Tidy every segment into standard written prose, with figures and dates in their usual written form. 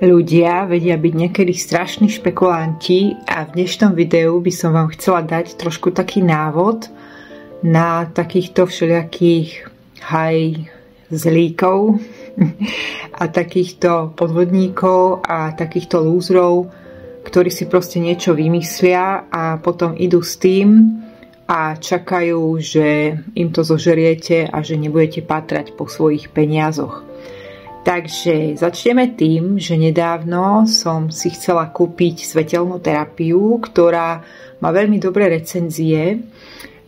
Ľudia vedia byť niekedy strašní špekulanti a v dnešnom videu by som vám chcela dať trošku taký návod na takýchto všelijakých zlíkov a takýchto podvodníkov a takýchto lúzrov, ktorí si proste niečo vymyslia a potom idú s tým a čakajú, že im to zožeriete a že nebudete patrať po svojich peniazoch. Takže začneme tým, že nedávno som si chcela kúpiť svetelnú terapiu, ktorá má veľmi dobré recenzie.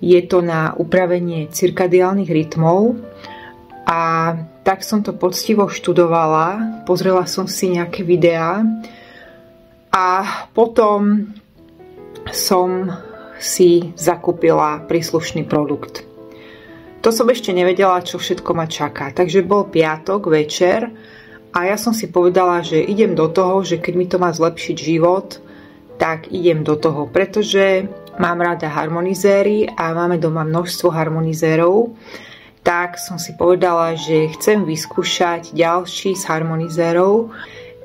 Je to na upravenie cirkadiálnych rytmov a tak som to poctivo študovala. Pozrela som si nejaké videá a potom som si zakúpila príslušný produkt. To som ešte nevedela, čo všetko ma čaká. Takže bol piatok večer a ja som si povedala, že idem do toho, že keď mi to má zlepšiť život, tak idem do toho, pretože mám rada harmonizéry a máme doma množstvo harmonizérov. Tak som si povedala, že chcem vyskúšať ďalší z harmonizérov.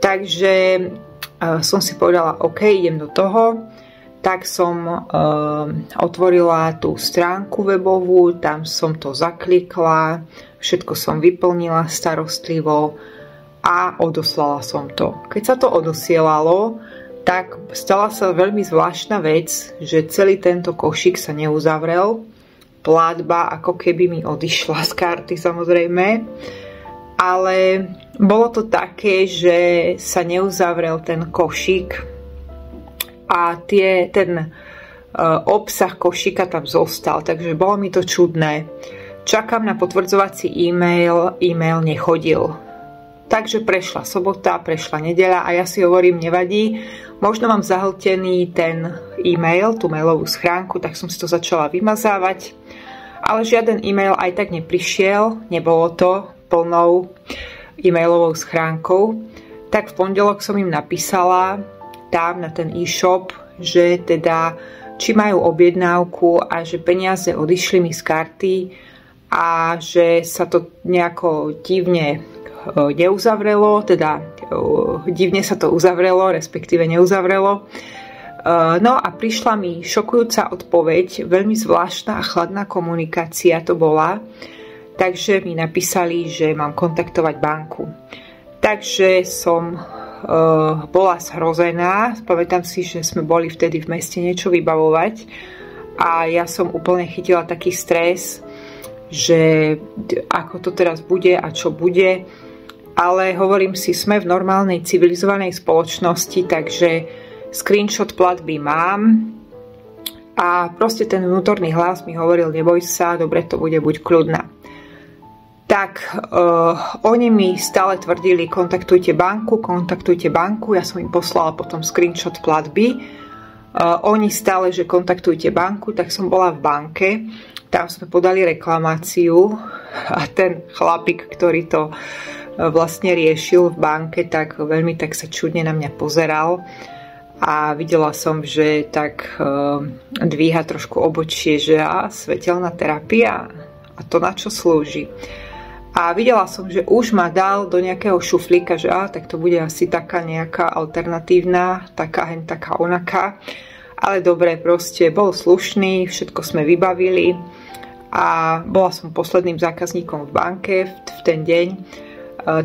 Takže som si povedala, OK, idem do toho. Tak som otvorila tú stránku webovú, tam som to zaklikla, všetko som vyplnila starostlivo a odoslala som to. Keď sa to odosielalo, tak stala sa veľmi zvláštna vec, že celý tento košík sa neuzavrel, platba ako keby mi odišla z karty samozrejme, ale bolo to také, že sa neuzavrel ten košík, a ten obsah košíka tam zostal, takže bolo mi to čudné. Čakám na potvrdzovací e-mail nechodil. Takže prešla sobota, prešla nedeľa a ja si hovorím, nevadí, možno mám zahltený ten e-mail, tú mailovú schránku, tak som si to začala vymazávať, ale žiaden e-mail aj tak neprišiel, nebolo to plnou e-mailovou schránkou, tak v pondelok som im napísala tam na ten e-shop, že teda či majú objednávku a že peniaze odišli mi z karty a že sa to nejako divne neuzavrelo, teda divne sa to uzavrelo, respektíve neuzavrelo. No a prišla mi šokujúca odpoveď, veľmi zvláštna a chladná komunikácia to bola, takže mi napísali, že mám kontaktovať banku. Takže som bola zhrozená. Pamätám si, že sme boli vtedy v meste niečo vybavovať a ja som úplne chytila taký stres, že ako to teraz bude a čo bude, ale hovorím si, sme v normálnej civilizovanej spoločnosti, takže screenshot platby mám a proste ten vnútorný hlas mi hovoril, neboj sa, dobre to bude, buď kľudná. Tak oni mi stále tvrdili, kontaktujte banku, ja som im poslala potom screenshot platby, oni stále, že kontaktujte banku, tak som bola v banke, tam sme podali reklamáciu a ten chlapík, ktorý to vlastne riešil v banke, tak veľmi tak sa čudne na mňa pozeral a videla som, že tak dvíha trošku obočie, že svetelná terapia a to na čo slúži. A videla som, že už ma dal do nejakého šuflíka, že tak to bude asi taká nejaká alternatívna, taká onaká. Ale dobre, proste bol slušný, všetko sme vybavili a bola som posledným zákazníkom v banke v ten deň.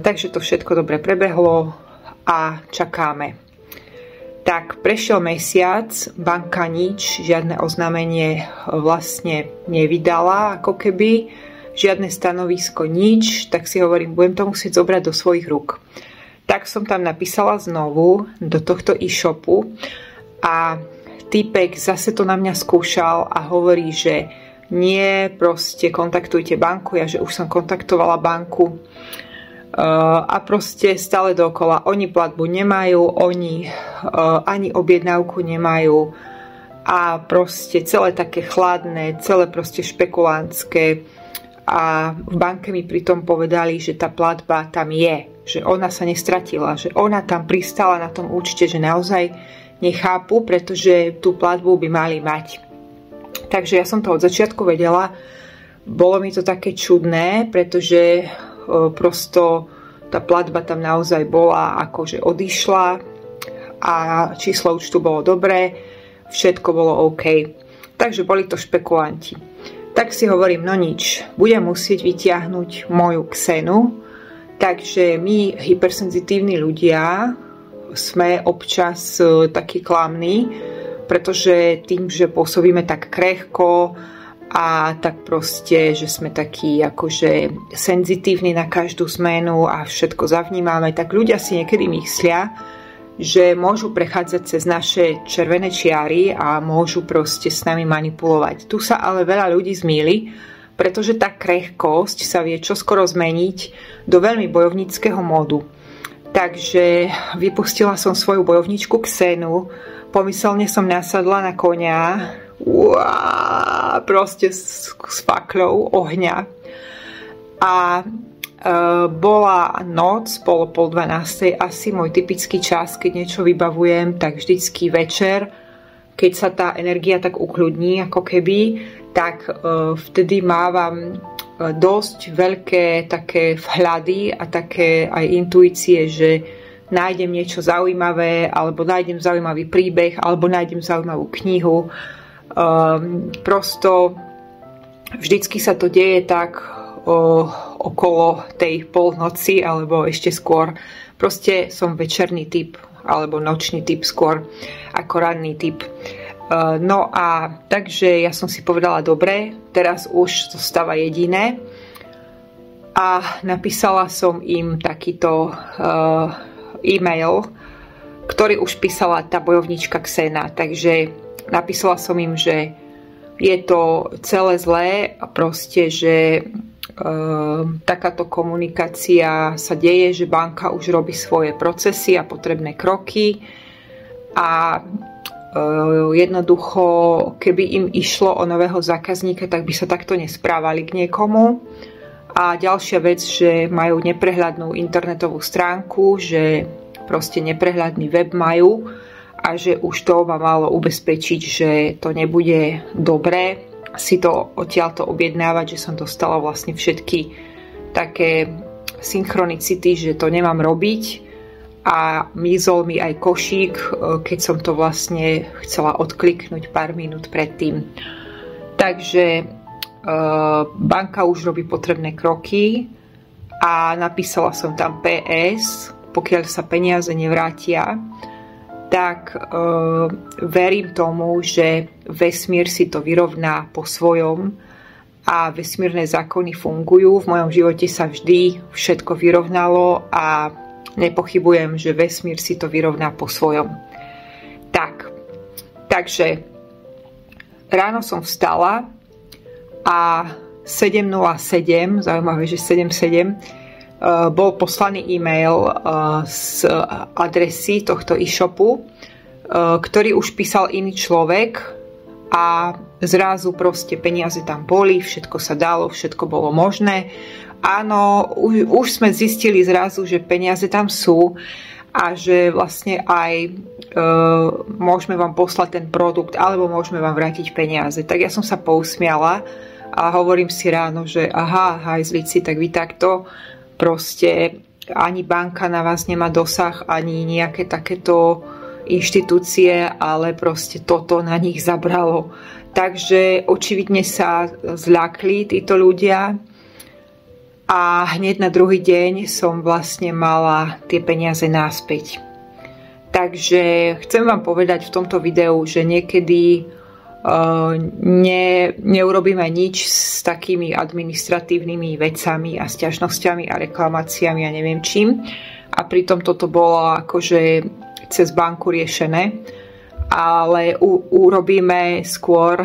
Takže to všetko dobre prebehlo a čakáme. Tak prešiel mesiac, banka nič, žiadne oznámenie vlastne nevydala, ako keby. Žiadne stanovisko, nič, tak si hovorím, budem to musieť zobrať do svojich rúk. Tak som tam napísala znovu do tohto e-shopu a týpek zase to na mňa skúšal a hovorí, že nie, proste kontaktujte banku, ja že už som kontaktovala banku a proste stále dookola, oni platbu nemajú, oni ani objednávku nemajú a proste celé také chladné, celé proste špekulantské. A v banke mi pritom povedali, že tá platba tam je, že ona sa nestratila, že ona tam pristala na tom účte, že naozaj nechápu, pretože tú platbu by mali mať. Takže ja som to od začiatku vedela, bolo mi to také čudné, pretože prosto tá platba tam naozaj bola, akože odišla a číslo účtu bolo dobré, všetko bolo OK. Takže boli to špekulanti. Tak si hovorím, no nič, budem musieť vytiahnuť moju Xenu. Takže my, hypersenzitívni ľudia, sme občas takí klamní, pretože tým, že pôsobíme tak krehko a tak proste, že sme takí akože senzitívni na každú zmenu a všetko zavnímame, tak ľudia si niekedy myslia, že môžu prechádzať cez naše červené čiary a môžu proste s nami manipulovať. Tu sa ale veľa ľudí zmýli, pretože tá krehkosť sa vie čoskoro zmeniť do veľmi bojovníckeho módu. Takže vypustila som svoju bojovničku Xenu, pomyselne som nasadla na konia, proste s fakľou ohňa. A bola noc, bolo 11:30, asi môj typický čas, keď niečo vybavujem, tak vždycky večer, keď sa tá energia tak ukľudní, ako keby, tak vtedy mávam dosť veľké také vhľady a také aj intuície, že nájdem niečo zaujímavé, alebo nájdem zaujímavý príbeh, alebo nájdem zaujímavú knihu. Prosto vždycky sa to deje tak okolo tej polnoci, alebo ešte skôr. Proste som večerný typ, alebo nočný typ skôr, ako ranný typ. No a takže ja som si povedala, dobre, teraz už zostáva jediné a napísala som im takýto e-mail, ktorý už písala tá bojovnička Xena, takže napísala som im, že je to celé zlé a proste, že takáto komunikácia sa deje, že banka už robí svoje procesy a potrebné kroky a jednoducho, keby im išlo o nového zákazníka, tak by sa takto nesprávali k niekomu. A ďalšia vec, že majú neprehľadnú internetovú stránku, že proste neprehľadný web majú a že už to ma malo ubezpečiť, že to nebude dobré si to odtiaľto objednávať, že som dostala vlastne všetky také synchronicity, že to nemám robiť. A mizol mi aj košík, keď som to vlastne chcela odkliknúť pár minút predtým. Takže banka už robí potrebné kroky a napísala som tam PS, pokiaľ sa peniaze nevrátia, tak verím tomu, že vesmír si to vyrovná po svojom a vesmírne zákony fungujú. V mojom živote sa vždy všetko vyrovnalo a nepochybujem, že vesmír si to vyrovná po svojom. Takže ráno som vstala a 7:07, zaujímavé, že 7:07, bol poslaný e-mail z adresy tohto e-shopu, ktorý už písal iný človek a zrazu proste peniaze tam boli, všetko sa dalo, všetko bolo možné. Áno, už sme zistili zrazu, že peniaze tam sú a že vlastne aj môžeme vám poslať ten produkt alebo môžeme vám vrátiť peniaze. Tak ja som sa pousmiala a hovorím si ráno, že aha, hajzlici, tak vy takto proste ani banka na vás nemá dosah, ani nejaké takéto inštitúcie, ale proste toto na nich zabralo. Takže očividne sa zľakli títo ľudia a hneď na druhý deň som vlastne mala tie peniaze naspäť. Takže chcem vám povedať v tomto videu, že niekedy neurobíme nič s takými administratívnymi vecami a sťažnosťami a reklamáciami a neviem čím. A pritom toto bolo akože cez banku riešené. Ale urobíme skôr,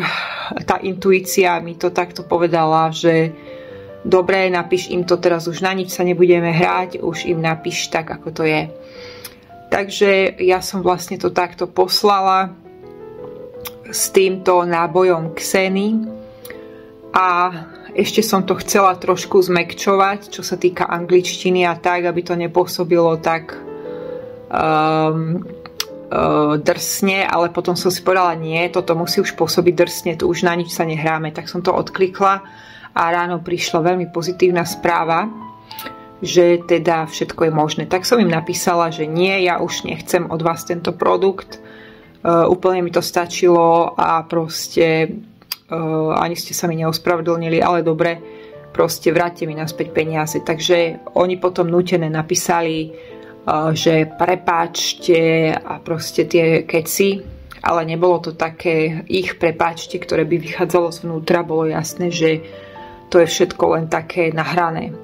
tá intuícia mi to takto povedala, že dobre, napíš im to teraz, už na nič sa nebudeme hrať, už im napíš tak, ako to je. Takže ja som vlastne to takto poslala s týmto nábojom Xeny a ešte som to chcela trošku zmäkčovať, čo sa týka angličtiny a tak, aby to nepôsobilo tak drsne, ale potom som si povedala, nie, toto musí už pôsobiť drsne, tu už na nič sa nehráme, tak som to odklikla a ráno prišla veľmi pozitívna správa, že teda všetko je možné. Tak som im napísala, že nie, ja už nechcem od vás tento produkt, úplne mi to stačilo a proste ani ste sa mi neospravedlnili, ale dobre, proste vráťte mi naspäť peniaze. Takže oni potom nútené napísali, že prepáčte a proste tie keci, ale nebolo to také ich prepáčte, ktoré by vychádzalo zvnútra, bolo jasné, že to je všetko len také nahrané.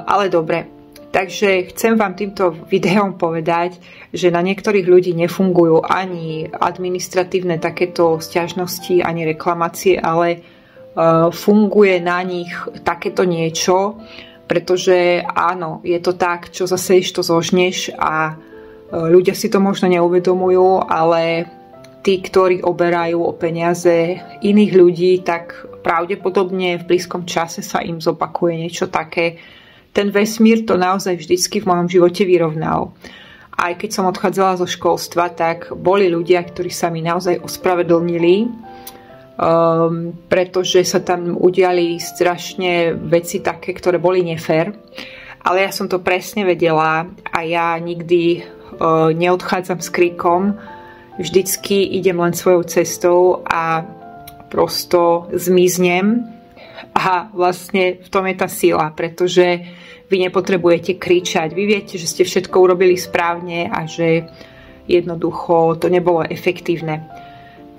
Ale dobre, takže chcem vám týmto videom povedať, že na niektorých ľudí nefungujú ani administratívne takéto sťažnosti, ani reklamácie, ale funguje na nich takéto niečo, pretože áno, je to tak, čo zase to zožneš a ľudia si to možno neuvedomujú, ale tí, ktorí oberajú o peniaze iných ľudí, tak pravdepodobne v blízkom čase sa im zopakuje niečo také. Ten vesmír to naozaj vždycky v mojom živote vyrovnal. Aj keď som odchádzala zo školstva, tak boli ľudia, ktorí sa mi naozaj ospravedlnili, pretože sa tam udiali strašne veci také, ktoré boli nefér. Ale ja som to presne vedela a ja nikdy neodchádzam s kríkom. Vždycky idem len svojou cestou a prosto zmiznem. A vlastne v tom je tá sila, pretože vy nepotrebujete kričať. Vy viete, že ste všetko urobili správne a že jednoducho to nebolo efektívne.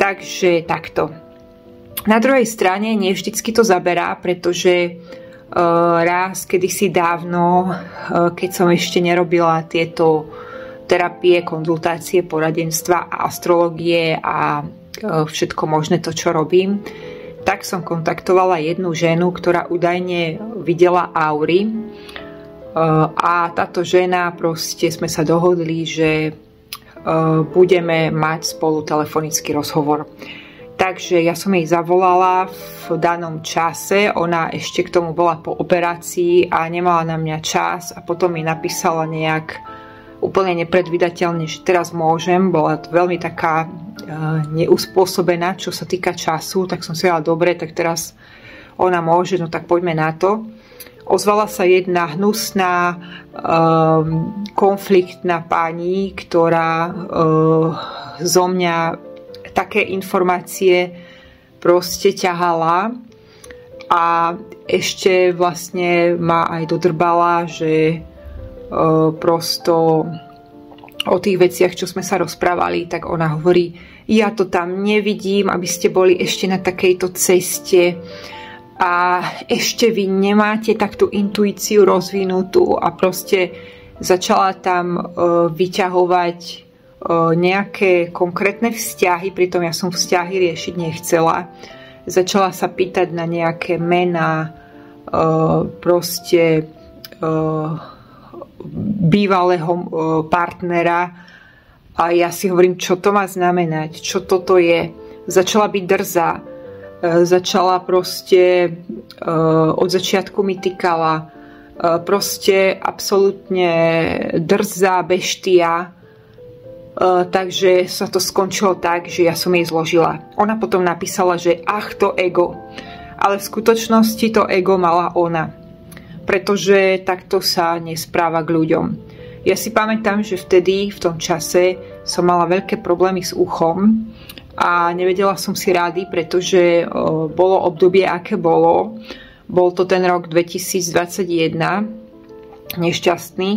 Takže takto. Na druhej strane nie vždycky to zaberá, pretože raz kedysi dávno, keď som ešte nerobila tieto terapie, konzultácie, poradenstva a astrológie a všetko možné to, čo robím, tak som kontaktovala jednu ženu, ktorá údajne videla aury a táto žena proste sme sa dohodli, že budeme mať spolu telefonický rozhovor. Takže ja som jej zavolala v danom čase, ona ešte k tomu bola po operácii a nemala na mňa čas a potom mi napísala nejak úplne nepredvídateľne, že teraz môžem. Bola to veľmi taká neuspôsobená, čo sa týka času, tak som si dala dobre, tak teraz ona môže, no tak poďme na to. Ozvala sa jedna hnusná, konfliktná pani, ktorá zo mňa také informácie proste ťahala a ešte vlastne ma aj dodrbala, že prosto o tých veciach, čo sme sa rozprávali, tak ona hovorí, ja to tam nevidím, aby ste boli ešte na takejto ceste a ešte vy nemáte takú intuíciu rozvinutú a proste začala tam vyťahovať nejaké konkrétne vzťahy, pritom ja som vzťahy riešiť nechcela. Začala sa pýtať na nejaké mená proste bývalého partnera a ja si hovorím, čo to má znamenať, čo toto je. Začala byť drzá, začala proste od začiatku mi tykala, proste absolútne drzá beštia, takže sa to skončilo tak, že ja som jej zložila. Ona potom napísala, že ach, to ego, ale v skutočnosti to ego mala ona, pretože takto sa nespráva k ľuďom. Ja si pamätám, že vtedy, v tom čase, som mala veľké problémy s uchom a nevedela som si rady, pretože bolo obdobie, aké bolo. Bol to ten rok 2021, nešťastný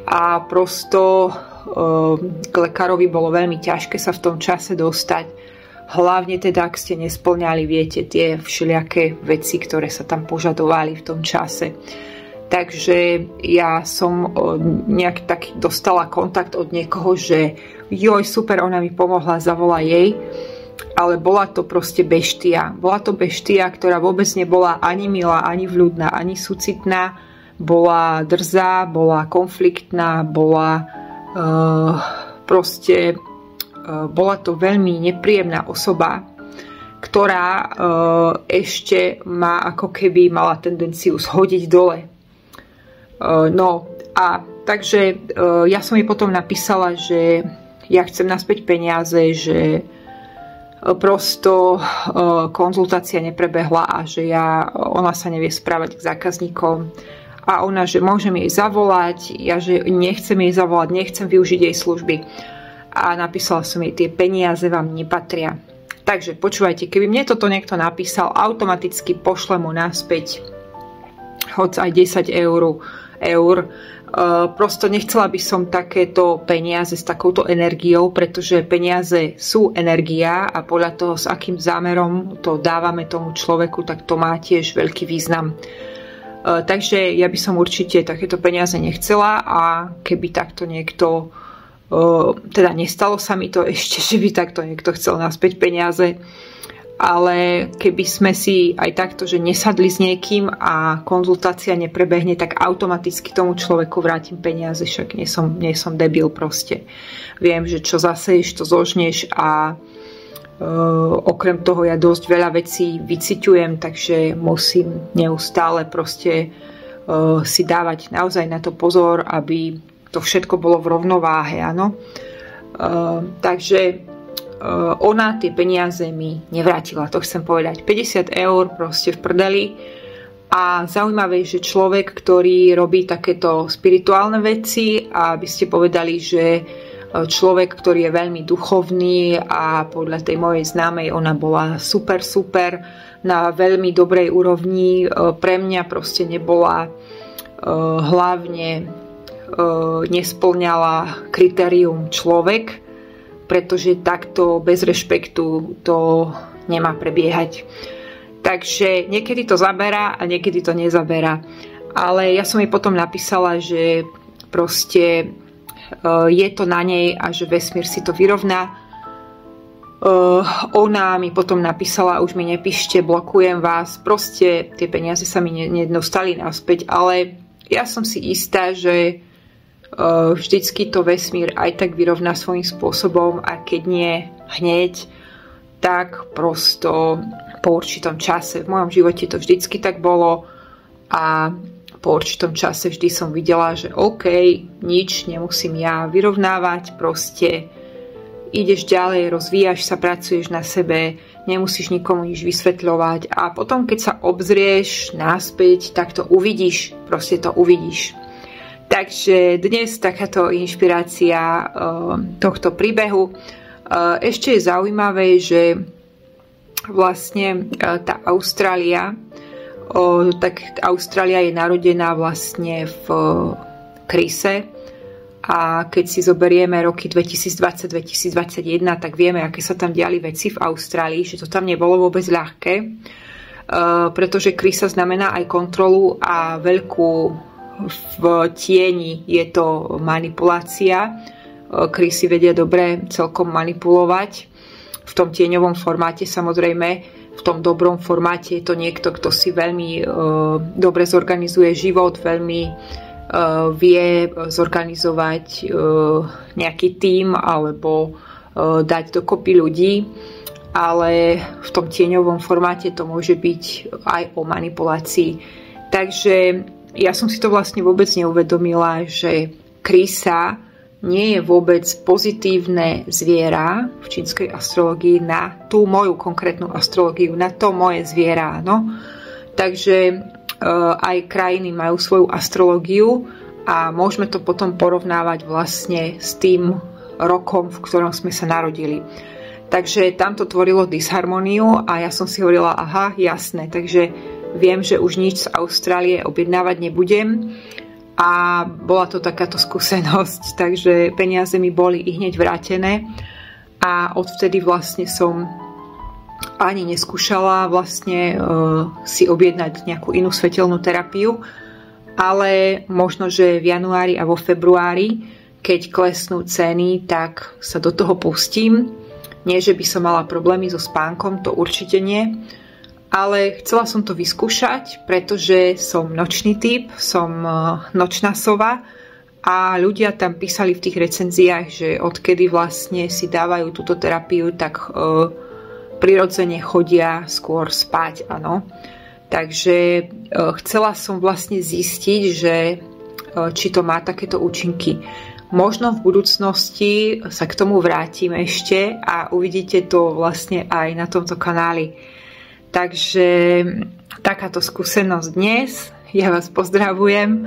a prosto k lekárovi bolo veľmi ťažké sa v tom čase dostať. Hlavne teda, ak ste nesplňali, viete, tie všelijaké veci, ktoré sa tam požadovali v tom čase. Takže ja som nejak tak dostala kontakt od niekoho, že joj, super, ona mi pomohla, zavolá jej. Ale bola to proste beštia. Bola to beštia, ktorá vôbec nebola ani milá, ani vľúdna, ani súcitná. Bola drzá, bola konfliktná, bola bola to veľmi nepríjemná osoba, ktorá ešte ma ako keby mala tendenciu schodiť dole. No a takže ja som jej potom napísala, že ja chcem naspäť peniaze, že prosto konzultácia neprebehla a že ona sa nevie správať k zákazníkom A ona, že môžem jej zavolať, ja, že nechcem jej zavolať, nechcem využiť jej služby. A napísala som jej, tie peniaze vám nepatria. Takže počúvajte, keby mne toto niekto napísal, automaticky pošlem mu naspäť hoď aj 10 eur. Prosto nechcela by som takéto peniaze s takouto energiou, pretože peniaze sú energia a podľa toho, s akým zámerom to dávame tomu človeku, tak to má tiež veľký význam. Takže ja by som určite takéto peniaze nechcela a keby takto niekto, teda nestalo sa mi to ešte, že by takto niekto chcel naspäť peniaze, ale keby sme si aj takto, že nesadli s niekým a konzultácia neprebehne, tak automaticky tomu človeku vrátim peniaze, však nie som debil proste. Viem, že čo zaseješ, to zožneš a okrem toho ja dosť veľa vecí vyciťujem, takže musím neustále proste si dávať naozaj na to pozor, aby to všetko bolo v rovnováhe, áno. Takže ona tie peniaze mi nevrátila, to chcem povedať. 50 eur proste v prdeli. A zaujímavé je, že človek, ktorý robí takéto spirituálne veci, a by ste povedali, že človek, ktorý je veľmi duchovný a podľa tej mojej známej ona bola super na veľmi dobrej úrovni, pre mňa proste nebola, hlavne nesplňala kritérium človek, pretože takto bez rešpektu to nemá prebiehať. Takže niekedy to zaberá a niekedy to nezaberá. Ale ja som jej potom napísala, že proste je to na nej a že vesmír si to vyrovná. Ona mi potom napísala, už mi nepíšte, blokujem vás. Proste tie peniaze sa mi nedostali naspäť, ale ja som si istá, že vždycky to vesmír aj tak vyrovná svojím spôsobom a keď nie hneď, tak prosto po určitom čase. V mojom živote to vždycky tak bolo a po určitom čase vždy som videla, že OK, nič nemusím ja vyrovnávať, proste ideš ďalej, rozvíjaš sa, pracuješ na sebe, nemusíš nikomu nič vysvetľovať a potom keď sa obzrieš naspäť, tak to uvidíš, proste to uvidíš. Takže dnes takáto inšpirácia tohto príbehu. Ešte je zaujímavé, že vlastne tá Austrália, tak Austrália je narodená vlastne v kríze a keď si zoberieme roky 2020-2021, tak vieme, aké sa tam diali veci v Austrálii, že to tam nebolo vôbec ľahké, pretože kríza znamená aj kontrolu a veľkú v tieni je to manipulácia. Krysy vedia dobre celkom manipulovať. V tom tieňovom formáte samozrejme, v tom dobrom formáte je to niekto, kto si veľmi dobre zorganizuje život, veľmi vie zorganizovať nejaký tím alebo dať dokopy ľudí, ale v tom tieňovom formáte to môže byť aj o manipulácii. Takže ja som si to vlastne vôbec neuvedomila, že krísa nie je vôbec pozitívne zviera v čínskej astrológii na tú moju konkrétnu astrológiu, na to moje zviera. No? Takže aj krajiny majú svoju astrológiu a môžeme to potom porovnávať vlastne s tým rokom, v ktorom sme sa narodili. Takže tam to tvorilo disharmóniu a ja som si hovorila, aha, jasné, takže viem, že už nič z Austrálie objednávať nebudem a bola to takáto skúsenosť, takže peniaze mi boli i hneď vrátené a odvtedy vlastne som ani neskúšala vlastne si objednať nejakú inú svetelnú terapiu, ale možno, že v januári a vo februári, keď klesnú ceny, tak sa do toho pustím. Nie, že by som mala problémy so spánkom, to určite nie. Ale chcela som to vyskúšať, pretože som nočný typ, som nočná sova a ľudia tam písali v tých recenziách, že odkedy vlastne si dávajú túto terapiu, tak prirodzene chodia skôr spať, áno. Takže chcela som vlastne zistiť, že či to má takéto účinky. Možno v budúcnosti sa k tomu vrátim ešte a uvidíte to vlastne aj na tomto kanáli. Takže takáto skúsenosť dnes. ja vás pozdravujem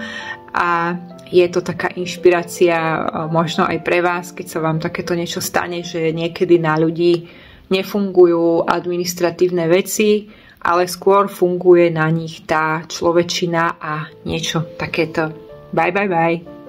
a je to taká inšpirácia možno aj pre vás, keď sa vám takéto niečo stane, že niekedy na ľudí nefungujú administratívne veci, ale skôr funguje na nich tá človečina a niečo takéto. Bye, bye, bye.